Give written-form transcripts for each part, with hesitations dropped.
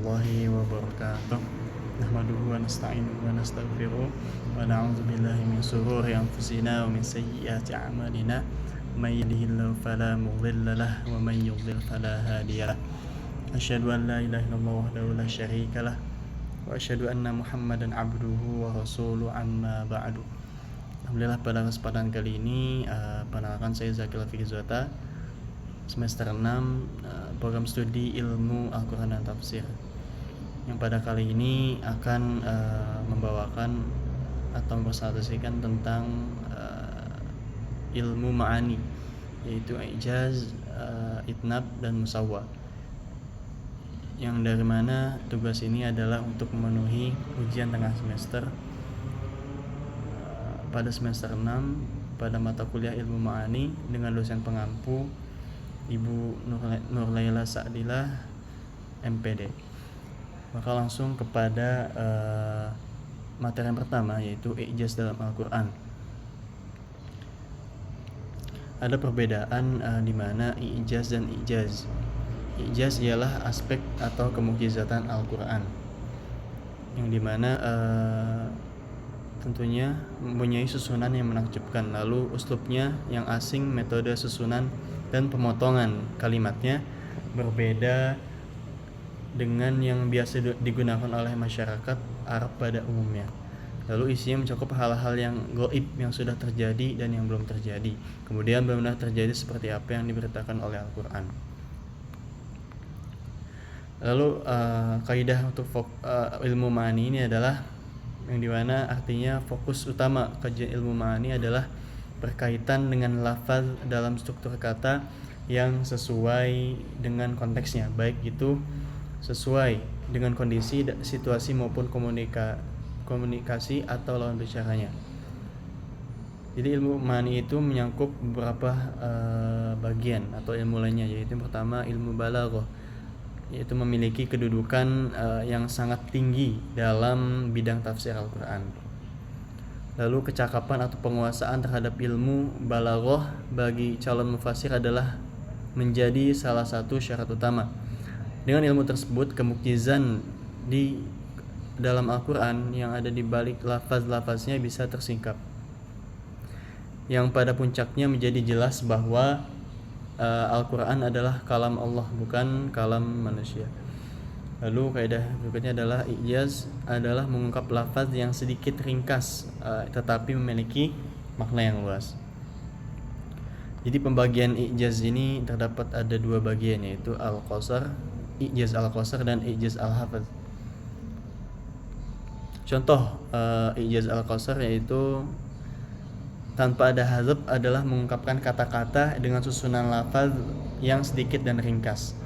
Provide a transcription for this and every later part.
warahmatullahi wabarakatuh. Nahmaduhu wa nasta'inuhu wa nastaghfiruh wa na'udzu billahi min shururi anfusina wa min sayyiati a'malina. May yahdihillahu fala mudilla lahu wa may yudlil fala hadiya lahu. Asyhadu an la ilaha illallah wahdahu la syarika lah wa asyhadu anna Muhammadan abduhu wa rasuluhu, amma ba'du. Alhamdulillah, pada kesempatan kali ini perkenalkan, saya Zakil Fikizwata, semester 6 program studi ilmu Al-Quran dan Tafsir, yang pada kali ini akan membawakan atau mempresentasikan tentang ilmu ma'ani, yaitu ijaz, itnab, dan musawwa, yang dari mana tugas ini adalah untuk memenuhi ujian tengah semester pada semester 6 pada mata kuliah ilmu ma'ani dengan dosen pengampu Ibu Nurlaila Sa'dilah, MPD. Maka langsung kepada materi yang pertama, yaitu ijaz dalam Al-Quran. Ada perbedaan di mana ijaz dan ijaz. Ijaz ialah aspek atau kemukjizatan Al-Quran, yang dimana tentunya mempunyai susunan yang menakjubkan, lalu uslubnya yang asing, metode susunan dan pemotongan kalimatnya berbeda dengan yang biasa digunakan oleh masyarakat Arab pada umumnya. Lalu isinya mencakup hal-hal yang gaib, yang sudah terjadi dan yang belum terjadi, kemudian benar-benar terjadi seperti apa yang diberitakan oleh Al-Quran. Lalu kaidah untuk ilmu ma'ani ini adalah yang dimana artinya fokus utama kajian ilmu ma'ani adalah berkaitan dengan lafaz dalam struktur kata yang sesuai dengan konteksnya, baik itu sesuai dengan kondisi, situasi maupun komunikasi atau lawan bicaranya. Jadi ilmu ma'ani itu menyangkup beberapa bagian atau ilmu lainnya, yaitu yang pertama ilmu balaghah, yaitu memiliki kedudukan yang sangat tinggi dalam bidang tafsir Al-Quran. Lalu kecakapan atau penguasaan terhadap ilmu balaghah bagi calon mufassir adalah menjadi salah satu syarat utama. Dengan ilmu tersebut, kemukjizan di dalam Al-Quran yang ada di balik lafaz-lafaznya bisa tersingkap, yang pada puncaknya menjadi jelas bahwa Al-Quran adalah kalam Allah, bukan kalam manusia. Lalu kaidah berikutnya adalah ijaz adalah mengungkap lafaz yang sedikit ringkas tetapi memiliki makna yang luas. Jadi pembagian ijaz ini terdapat ada dua bagian, yaitu al-qasar, ijaz al-qasar, dan ijaz al-hafaz. Contoh ijaz al-qasar yaitu tanpa ada hazf adalah mengungkapkan kata-kata dengan susunan lafaz yang sedikit dan ringkas,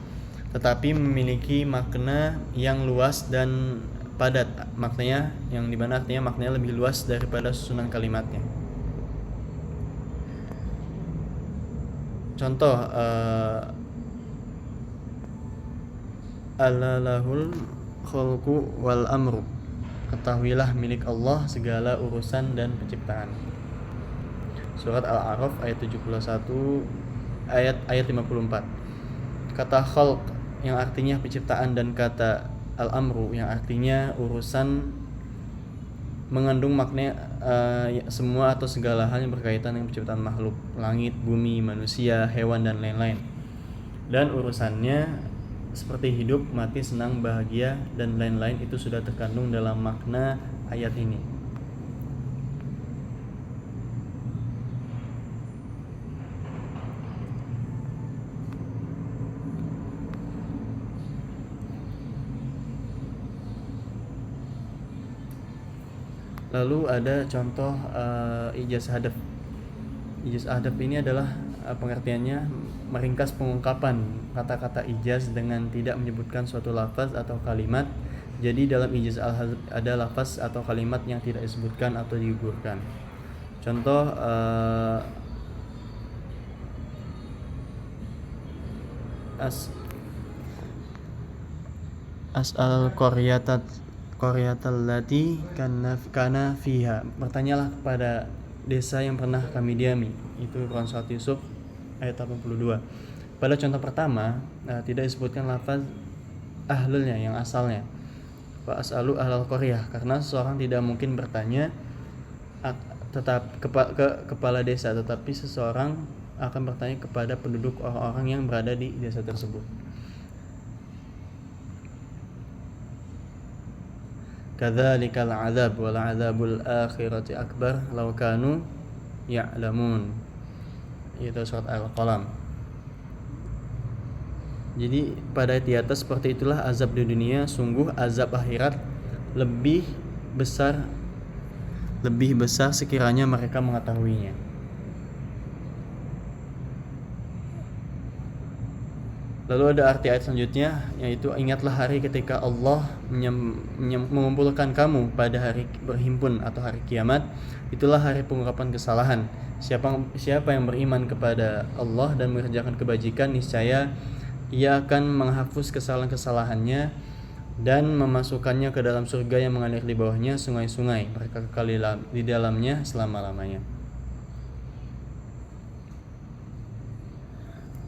tetapi memiliki makna yang luas dan padat. Maknanya yang dimana artinya maknanya lebih luas daripada susunan kalimatnya. Contoh alalahul khalqu wal amru, ketahuilah milik Allah segala urusan dan penciptaan. Surat Al-A'raf ayat 71 ayat 54. Kata khalq yang artinya penciptaan dan kata al-amru yang artinya urusan mengandung makna semua atau segala hal yang berkaitan dengan penciptaan makhluk, langit, bumi, manusia, hewan, dan lain-lain. Dan urusannya seperti hidup, mati, senang, bahagia, dan lain-lain itu sudah terkandung dalam makna ayat ini. Lalu ada contoh ijaz hadaf. Ijaz hadaf ini adalah pengertiannya meringkas pengungkapan kata-kata ijaz dengan tidak menyebutkan suatu lafaz atau kalimat. Jadi dalam ijaz al-hadaf ada lafaz atau kalimat yang tidak disebutkan atau digugurkan. Contoh as'al qaryatal lati kana fiha, bertanyalah kepada desa yang pernah kami diami. Itu Quran Surat Yusuf ayat 82. Pada contoh pertama tidak disebutkan lafaz ahlulnya, yang asalnya. Fa as'alu ahlal qaryah, karena seseorang tidak mungkin bertanya kepala desa, tetapi seseorang akan bertanya kepada penduduk orang-orang yang berada di desa tersebut. Kadzalikal adzab wal adzabul akhirati akbar law kanu ya'lamun. Itu surat Al-Qalam. Jadi pada di atas seperti itulah azab di dunia, sungguh azab akhirat lebih besar sekiranya mereka mengetahuinya. Lalu ada arti ayat selanjutnya, yaitu ingatlah hari ketika Allah mengumpulkan kamu pada hari berhimpun atau hari kiamat. Itulah hari pengungkapan kesalahan. Siapa yang beriman kepada Allah dan mengerjakan kebajikan, niscaya Ia akan menghapus kesalahan-kesalahannya dan memasukkannya ke dalam surga yang mengalir di bawahnya sungai-sungai. Mereka kekal di dalamnya selama-lamanya.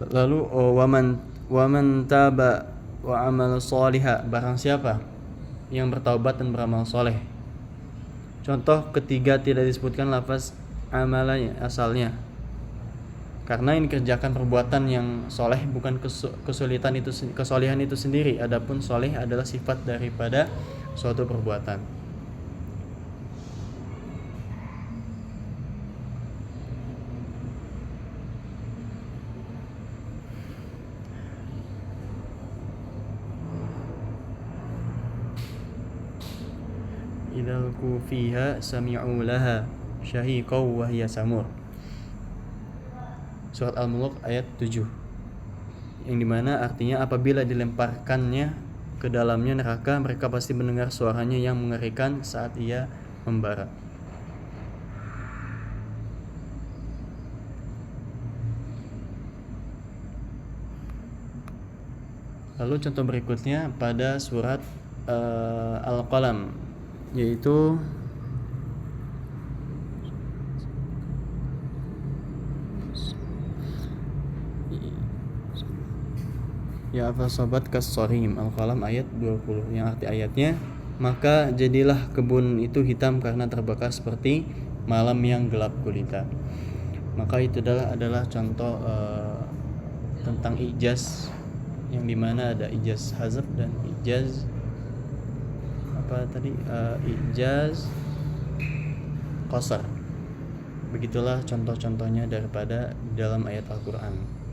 Lalu waman taba wa amal sholiha, barang siapa yang bertaubat dan beramal soleh. Contoh ketiga tidak disebutkan lafaz amalannya, asalnya, karena ini kerjakan perbuatan yang soleh, bukan kesolehan itu sendiri. Adapun soleh adalah sifat daripada suatu perbuatan. Idal kufiha sami'u laha syahiqaw wa hiya samur. Surat Al-Mulk ayat 7, yang dimana artinya apabila dilemparkannya ke dalamnya neraka, mereka pasti mendengar suaranya yang mengerikan saat ia membara. Lalu contoh berikutnya pada surat Al-Qalam, yaitu ya fasabat kas-sarim, Al-Qalam ayat 20, yang arti ayatnya, maka jadilah kebun itu hitam karena terbakar seperti malam yang gelap gulita. Maka itu adalah contoh tentang ijaz, yang dimana ada ijaz hazf dan ijaz ijaz qasar. Begitulah contoh-contohnya daripada dalam ayat Al-Quran.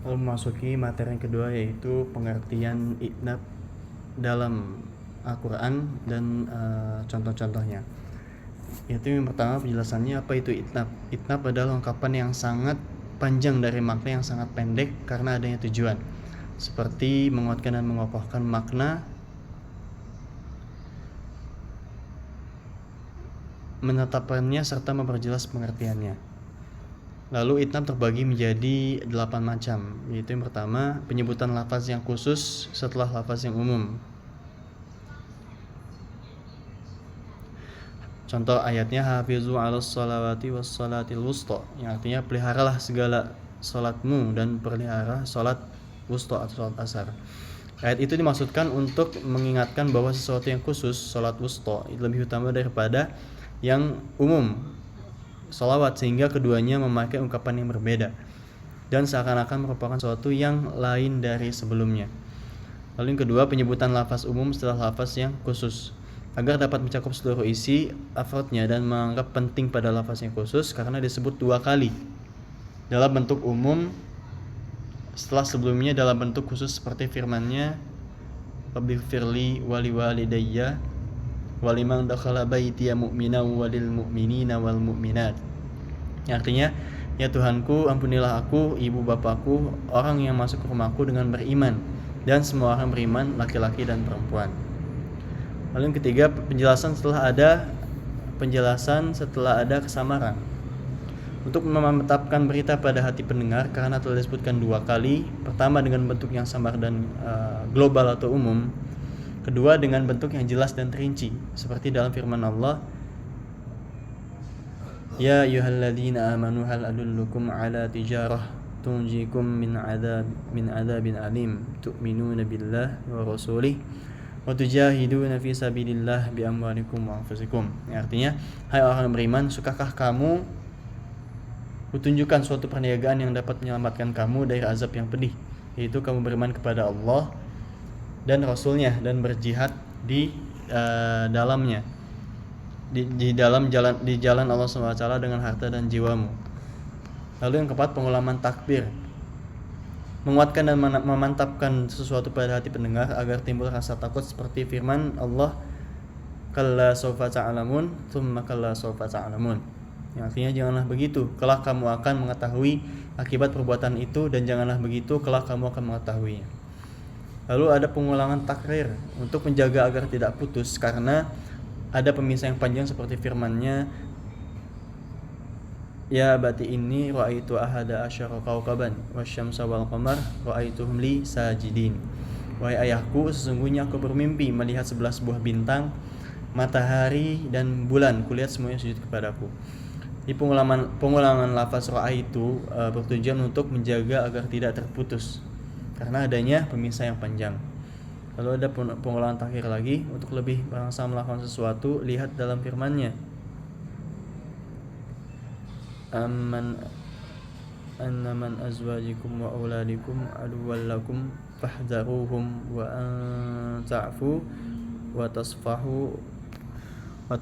Lalu memasuki materi yang kedua, yaitu pengertian itnab dalam Al-Quran dan contoh-contohnya. Yaitu yang pertama, penjelasannya apa itu itnab. Itnab adalah ungkapan yang sangat panjang dari makna yang sangat pendek karena adanya tujuan, seperti menguatkan dan mengokohkan makna, menetapkannya serta memperjelas pengertiannya. Lalu itnab terbagi menjadi 8 macam, yaitu yang pertama, penyebutan lafaz yang khusus setelah lafaz yang umum. Contoh ayatnya, hafizu 'alas shalawati was shalatil wusta, yang artinya peliharalah segala salatmu dan pelihara salat wusta atau salat asar. Ayat itu dimaksudkan untuk mengingatkan bahwa sesuatu yang khusus, salat wusta, lebih utama daripada yang umum, salawat, sehingga keduanya memakai ungkapan yang berbeda dan seakan-akan merupakan sesuatu yang lain dari sebelumnya. Lalu yang kedua, penyebutan lafaz umum setelah lafaz yang khusus agar dapat mencakup seluruh isi afrodnya dan menganggap penting pada lafaz yang khusus karena disebut 2 kali dalam bentuk umum setelah sebelumnya dalam bentuk khusus seperti firman-Nya Rabbighfirli wali walidayya waliman dakhala baitiya mu'minan walil mu'minina wal mu'minat. Artinya, ya Tuhanku, ampunilah aku, ibu bapakku, orang yang masuk ke rumahku dengan beriman dan semua orang beriman, laki-laki dan perempuan. Lalu yang ketiga, penjelasan setelah ada kesamaran. Untuk memantapkan berita pada hati pendengar karena telah disebutkan 2 kali. Pertama dengan bentuk yang samar dan global atau umum. Kedua dengan bentuk yang jelas dan terinci, seperti dalam firman Allah, Ya ayyuhalladzina amanu hal adullukum ala tijarah tunjikum min adabin alim tu'minuna billah wa rasulih wa tujahiduna fi sabilillah bi amwalikum wa anfusikum. Artinya, hai orang beriman, sukakah kamu kutunjukkan suatu perniagaan yang dapat menyelamatkan kamu dari azab yang pedih, yaitu kamu beriman kepada Allah dan Rasulnya dan berjihad di dalamnya di jalan Allah SWT dengan harta dan jiwamu. Lalu yang keempat, pengulaman takbir, menguatkan dan memantapkan sesuatu pada hati pendengar agar timbul rasa takut seperti firman Allah, kalla sawfa ta'lamun tsumma kalla sawfa ta'lamun. Yang artinya janganlah begitu, kelak kamu akan mengetahui akibat perbuatan itu, dan janganlah begitu, kelak kamu akan mengetahuinya. Lalu ada pengulangan takrir untuk menjaga agar tidak putus karena ada pemisah yang panjang seperti firman-Nya, Ya bati inni ra'aitu ahada asyara kawkaban wasyamsa wal qamar ra'aituhum li sajidin. Wahai ayahku, sesungguhnya aku bermimpi melihat 11 buah bintang, matahari dan bulan, kulihat semuanya sujud kepadaku. Di pengulangan lafaz ra'aitu bertujuan untuk menjaga agar tidak terputus karena adanya pemisah yang panjang. Lalu ada pengulangan terakhir lagi untuk lebih bangsa melakukan sesuatu, lihat dalam firman-Nya, annaman azwajikum wa auladikum aduwwal lakum fahdharuhum wa an ta'fu wa tasfahu wa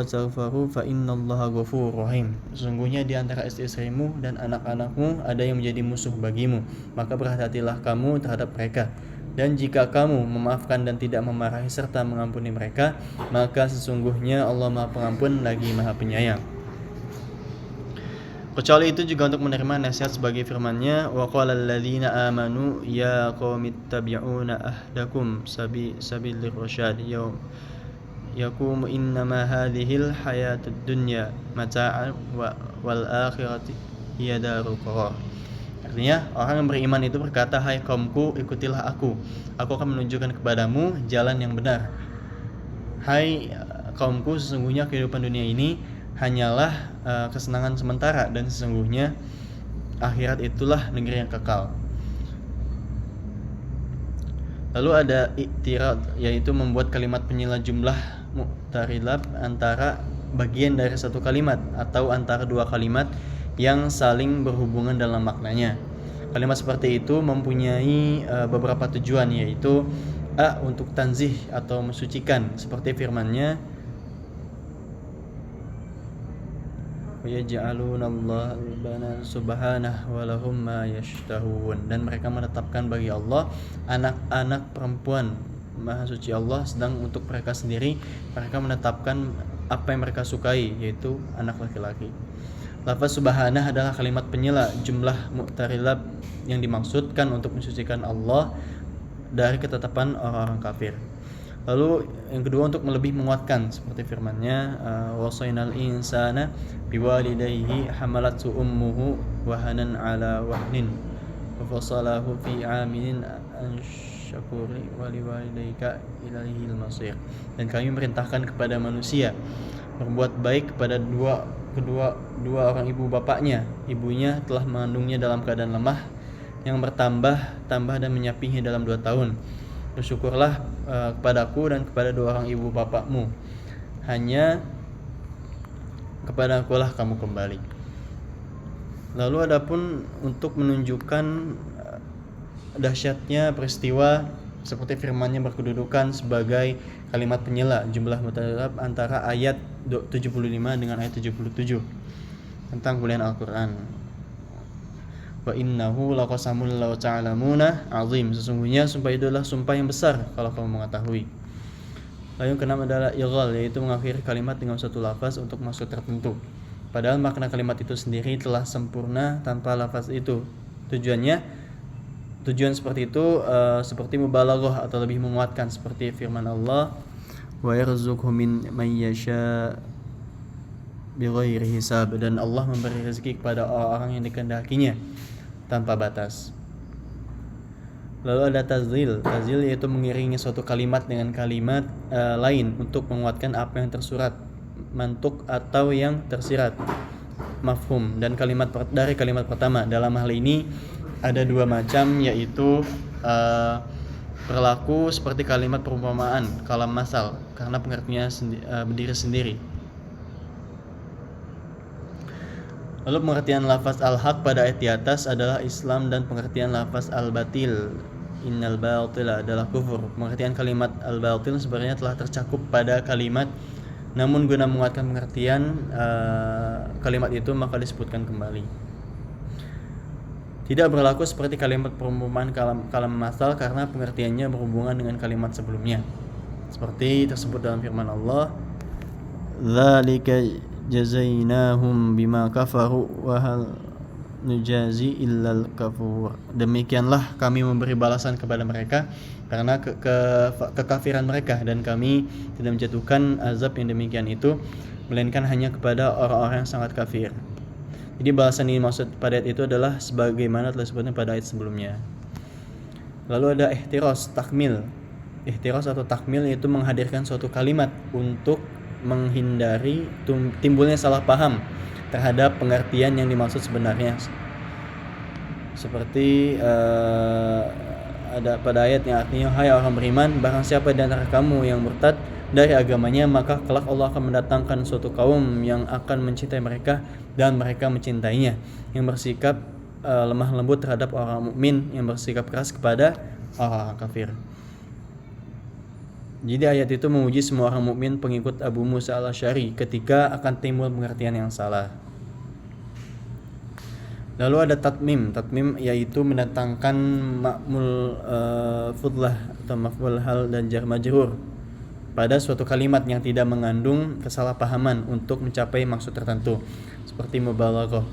taghfaru fa innallaha ghafurur rahim. Sesungguhnya di antara istri-istrimu dan anak-anakmu ada yang menjadi musuh bagimu, maka berhati-hatilah kamu terhadap mereka. Dan jika kamu memaafkan dan tidak memarahi serta mengampuni mereka, maka sesungguhnya Allah Maha Pengampun lagi Maha Penyayang. Kecuali itu juga untuk menerima nasihat sebagai firman-Nya, wa qalal ladzina amanu ya qaumittabi'una ahdakum sabilir rasyad yaqumu innama hadhil hayatud dunya mata'an wal akhirati hiya darul qarar. Artinya, orang yang beriman itu berkata, hai kaumku, ikutilah aku akan menunjukkan kepadamu jalan yang benar. Hai kaumku, sesungguhnya kehidupan dunia ini hanyalah kesenangan sementara, dan sesungguhnya akhirat itulah negeri yang kekal. Lalu ada i'tirad, yaitu membuat kalimat penyela jumlah mu'tarilab antara bagian dari satu kalimat atau antara 2 kalimat yang saling berhubungan dalam maknanya. Kalimat seperti itu mempunyai beberapa tujuan, yaitu a. untuk tanzih atau mensucikan, seperti firman-Nya, yaj'alunallaha al-bana subhanahu wa lahum ma yashtahun. Dan mereka menetapkan bagi Allah anak-anak perempuan. Maha suci Allah, sedang untuk mereka sendiri mereka menetapkan apa yang mereka sukai, yaitu anak laki-laki. Lafaz subhanah adalah kalimat penyela jumlah mu'tarilab yang dimaksudkan untuk mensucikan Allah dari ketetapan orang-orang kafir. Lalu yang kedua untuk lebih menguatkan, seperti firman-Nya, wasainal insana biwalidayhi hamalathu ummuhu wahanan ala wahnin wa fasalahu fi amin an syakuri waliwalidayka ilaihil masir. Dan kami merintahkan kepada manusia berbuat baik kepada dua orang ibu bapaknya. Ibunya telah mengandungnya dalam keadaan lemah yang bertambah dan menyapinya dalam 2 tahun. Bersyukurlah kepadaku dan kepada 2 orang ibu bapakmu, hanya kepada akulah kamu kembali. Lalu adapun untuk menunjukkan dahsyatnya peristiwa seperti firman-Nya berkedudukan sebagai kalimat penyela, jumlah mutadharab antara ayat 75 dengan ayat 77 tentang kuliah Al-Qur'an. Wa innahu laqasamul law ta'lamuna azim, sesungguhnya sumpah itu adalah sumpah yang besar kalau kamu mengetahui. Lalu yang keenam adalah ighal, yaitu mengakhiri kalimat dengan satu lafaz untuk maksud tertentu, padahal makna kalimat itu sendiri telah sempurna tanpa lafaz itu. Tujuan seperti itu seperti mubalaghah atau lebih menguatkan, seperti firman Allah, wa yarzuqhu min man yasha bighairi hisab, dan Allah memberi rezeki kepada orang yang dikehendakinya tanpa batas. Lalu ada tazil yaitu mengiringi suatu kalimat dengan kalimat lain untuk menguatkan apa yang tersurat, mantuk atau yang tersirat, mafhum, dan dari kalimat pertama. Dalam hal ini ada dua macam, yaitu berlaku seperti kalimat perumpamaan, kalam masal, karena pengertiannya berdiri sendiri. Lalu pengertian lafaz al-haq pada ayat di atas adalah Islam, dan pengertian lafaz al-batil, innal batila, adalah kufur. Pengertian kalimat al-batil sebenarnya telah tercakup pada kalimat, namun guna menguatkan pengertian kalimat itu maka disebutkan kembali. Tidak berlaku seperti kalimat perumpamaan kalam masal karena pengertiannya berhubungan dengan kalimat sebelumnya, seperti tersebut dalam firman Allah, dzalika jazainahum bima kafaru wa hal nujazi illal kafur, demikianlah kami memberi balasan kepada mereka karena kekafiran mereka, dan kami tidak menjatuhkan azab yang demikian itu melainkan hanya kepada orang-orang yang sangat kafir. Jadi balasan ini maksud pada ayat itu adalah sebagaimana telah disebutkan pada ayat sebelumnya. Lalu ada ihtiras takmil. Ihtiras atau takmil yaitu menghadirkan suatu kalimat untuk menghindari timbulnya salah paham terhadap pengertian yang dimaksud sebenarnya. Seperti ada pada ayat yang artinya, hai orang beriman, barang siapa di antara kamu yang murtad dari agamanya, maka kelak Allah akan mendatangkan suatu kaum yang akan mencintai mereka dan mereka mencintainya, yang bersikap lemah lembut terhadap orang mukmin, yang bersikap keras kepada orang kafir. Jadi ayat itu memuji semua orang mukmin pengikut Abu Musa al-Asy'ari ketika akan timbul pengertian yang salah. Lalu ada tatmim yaitu mendatangkan ma'mul fudlah atau maf'ul hal dan jar majrur pada suatu kalimat yang tidak mengandung kesalahpahaman untuk mencapai maksud tertentu, seperti mubalaghah.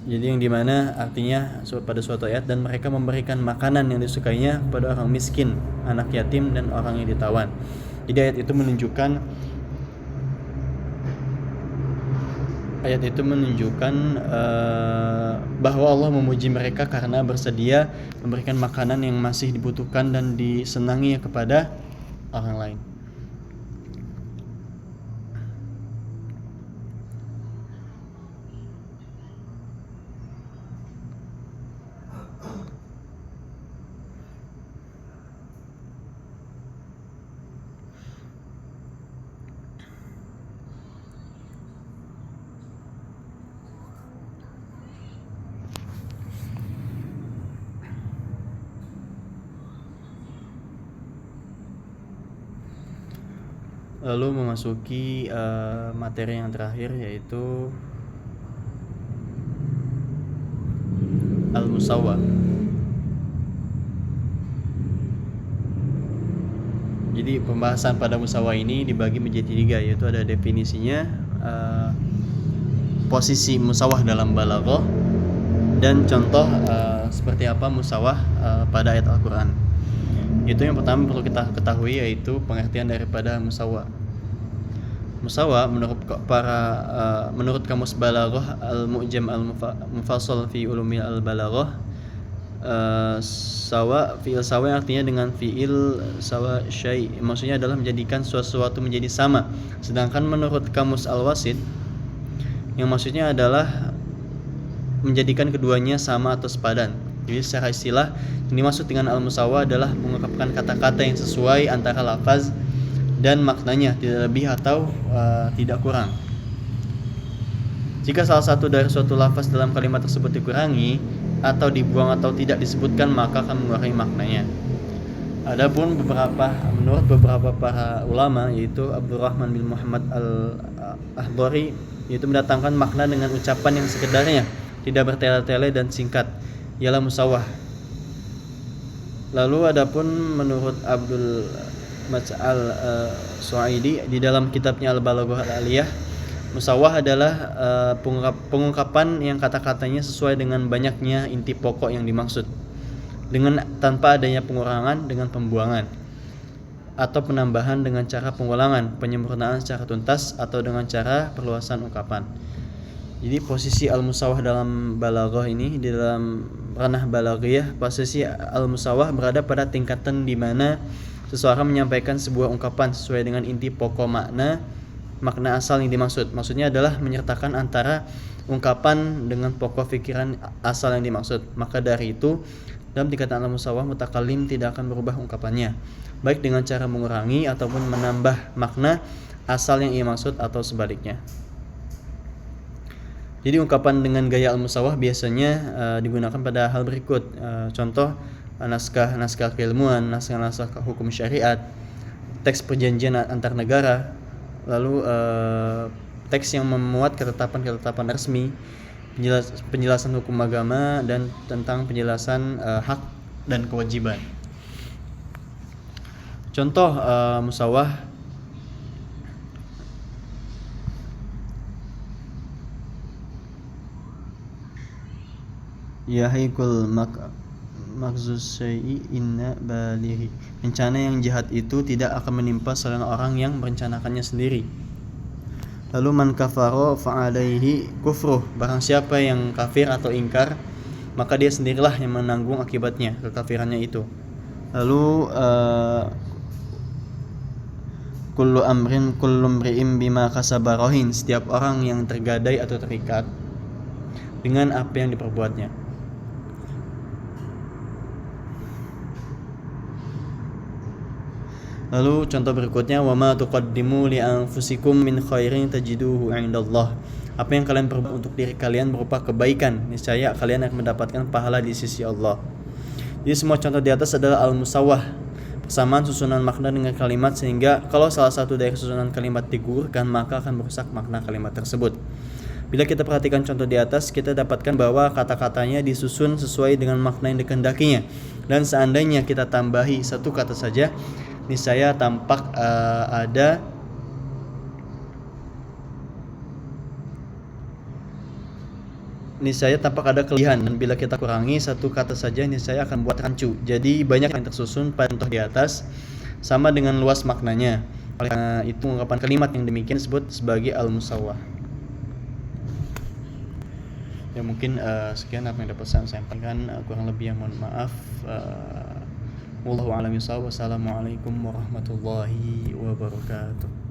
Jadi yang dimana artinya pada suatu ayat, dan mereka memberikan makanan yang disukainya kepada orang miskin, anak yatim, dan orang yang ditawan. Jadi ayat itu menunjukkan bahwa Allah memuji mereka karena bersedia memberikan makanan yang masih dibutuhkan dan disenangi kepada orang lain. Lalu memasuki materi yang terakhir, yaitu al-musawwa. Jadi pembahasan pada musawwa ini dibagi menjadi 3, yaitu ada definisinya, posisi musawwah dalam balaghah, dan contoh seperti apa musawwah pada ayat Al-Quran. Itu yang pertama perlu kita ketahui, yaitu pengertian daripada musawwa. Musawwa menurut kamus balaghah al-mu'jam al-mufassal fi ulumil al-balaghah, fi'il sawa artinya dengan fi'il sawa syai', maksudnya adalah menjadikan sesuatu menjadi sama. Sedangkan menurut kamus al-wasit, yang maksudnya adalah menjadikan keduanya sama atau sepadan. Jadi secara istilah yang dimaksud dengan al-musawwa adalah mengungkapkan kata-kata yang sesuai antara lafaz dan maknanya, tidak lebih atau tidak kurang. Jika salah satu dari suatu lafaz dalam kalimat tersebut dikurangi atau dibuang atau tidak disebutkan maka akan mengurangi maknanya. Adapun menurut beberapa para ulama, yaitu Abdurrahman bin Muhammad al-Ahdari, yaitu mendatangkan makna dengan ucapan yang sekedarnya, tidak bertele-tele dan singkat, ialah musawwah. Lalu adapun menurut Abdul Mas'al Suaidi di dalam kitabnya Al-Balaghah Al-Aliyah, musawwah adalah pengungkapan yang kata-katanya sesuai dengan banyaknya inti pokok yang dimaksud, dengan tanpa adanya pengurangan dengan pembuangan, atau penambahan dengan cara pengulangan, penyempurnaan secara tuntas, atau dengan cara perluasan ungkapan. Jadi posisi al-musawwah dalam balaghah ini, di dalam ranah balaghiyah, posisi al-musawwah berada pada tingkatan di mana seseorang menyampaikan sebuah ungkapan sesuai dengan inti pokok makna asal yang dimaksud. Maksudnya adalah menyertakan antara ungkapan dengan pokok pikiran asal yang dimaksud. Maka dari itu, dalam tingkatan al-musawwah, mutakallim tidak akan berubah ungkapannya, baik dengan cara mengurangi ataupun menambah makna asal yang ia maksud atau sebaliknya. Jadi ungkapan dengan gaya al-musawwah biasanya digunakan pada hal berikut. Contoh naskah keilmuan, naskah hukum syariat, teks perjanjian antar negara, lalu teks yang memuat ketetapan resmi, penjelasan hukum agama, dan tentang penjelasan hak dan kewajiban. Contoh musawwah: yahikul makzus syai'i inna balighi. Rencana yang jahat itu tidak akan menimpa selain orang yang merencanakannya sendiri. Lalu man kafaro fa'alaihi kufruh. Barang siapa yang kafir atau ingkar, maka dia sendirilah yang menanggung akibatnya, kekafirannya itu. Lalu kullu mri'in bima kasaba rahin. Setiap orang yang tergadai atau terikat dengan apa yang diperbuatnya. Lalu contoh berikutnya, wa ma tuqaddimu li anfusikum min khairin tajiduhu 'indallah. Apa yang kalian perbuat untuk diri kalian berupa kebaikan, niscaya kalian akan mendapatkan pahala di sisi Allah. Jadi semua contoh di atas adalah al-musawwah, persamaan susunan makna dengan kalimat, sehingga kalau salah satu dari susunan kalimat digugurkan maka akan merusak makna kalimat tersebut. Bila kita perhatikan contoh di atas, kita dapatkan bahwa kata-katanya disusun sesuai dengan makna yang dikehendakinya, dan seandainya kita tambahi satu kata saja, niscaya tampak ada kelebihan, dan bila kita kurangi satu kata saja, niscaya akan buat rancu. Jadi banyak yang tersusun pada contoh di atas sama dengan luas maknanya. Oleh karena itu, ungkapan kalimat yang demikian disebut sebagai al-musawwah. Ya mungkin sekian apa yang dapat saya sampaikan, kurang lebih mohon maaf. Wallahu a'lam bishawab. Wassalamualaikum warahmatullahi wabarakatuh.